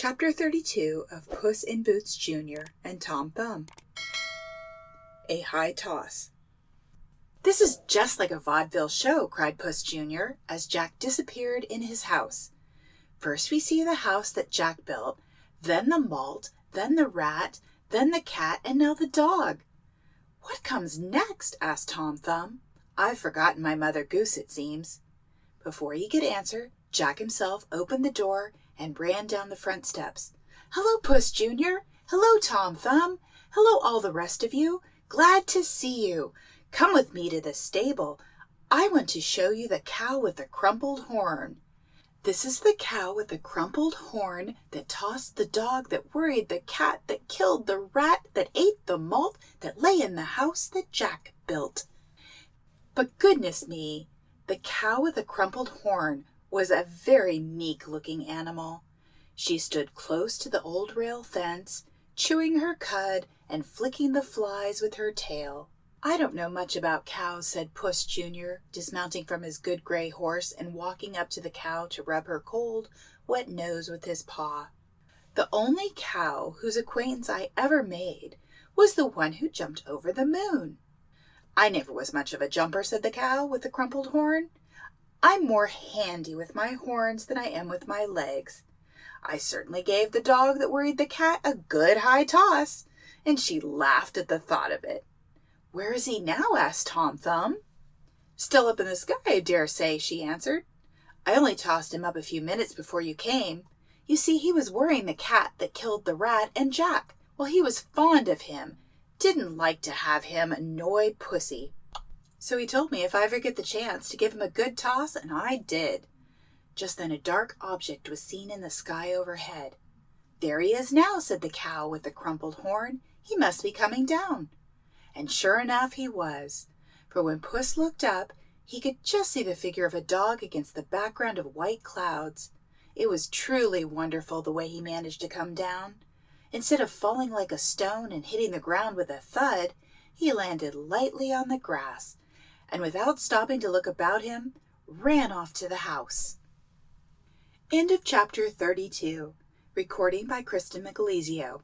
Chapter 32 of Puss in Boots Jr. and Tom Thumb. A High Toss. "This is just like a vaudeville show," cried Puss Jr. as Jack disappeared in his house. "First we see the house that Jack built, then the malt, then the rat, then the cat, and now the dog." "What comes next?" asked Tom Thumb. "I've forgotten my Mother Goose, it seems." Before he could answer, Jack himself opened the door and ran down the front steps. "Hello, Puss Jr. Hello, Tom Thumb. Hello, all the rest of you. Glad to see you. Come with me to the stable. I want to show you the cow with the crumpled horn. This is the cow with the crumpled horn that tossed the dog, that worried the cat, that killed the rat, that ate the malt, that lay in the house that Jack built." But goodness me, the cow with the crumpled horn was a very meek-looking animal. She stood close to the old rail fence, chewing her cud and flicking the flies with her tail. "I don't know much about cows," said Puss Jr., dismounting from his good gray horse and walking up to the cow to rub her cold, wet nose with his paw. "The only cow whose acquaintance I ever made was the one who jumped over the moon." "I never was much of a jumper," said the cow with the crumpled horn. "I'm more handy with my horns than I am with my legs. I certainly gave the dog that worried the cat a good high toss," and she laughed at the thought of it. "Where is he now?" asked Tom Thumb. "Still up in the sky, I dare say," she answered. "I only tossed him up a few minutes before you came. You see, he was worrying the cat that killed the rat and Jack. Well, he was fond of him, didn't like to have him annoy Pussy. So he told me if I ever get the chance to give him a good toss, and I did." Just then a dark object was seen in the sky overhead. "There he is now," said the cow with the crumpled horn. "He must be coming down." And sure enough he was, for when Puss looked up, he could just see the figure of a dog against the background of white clouds. It was truly wonderful the way he managed to come down. Instead of falling like a stone and hitting the ground with a thud, he landed lightly on the grass, and without stopping to look about him, ran off to the house. End of chapter 32. Recording by Kristin Micalizio.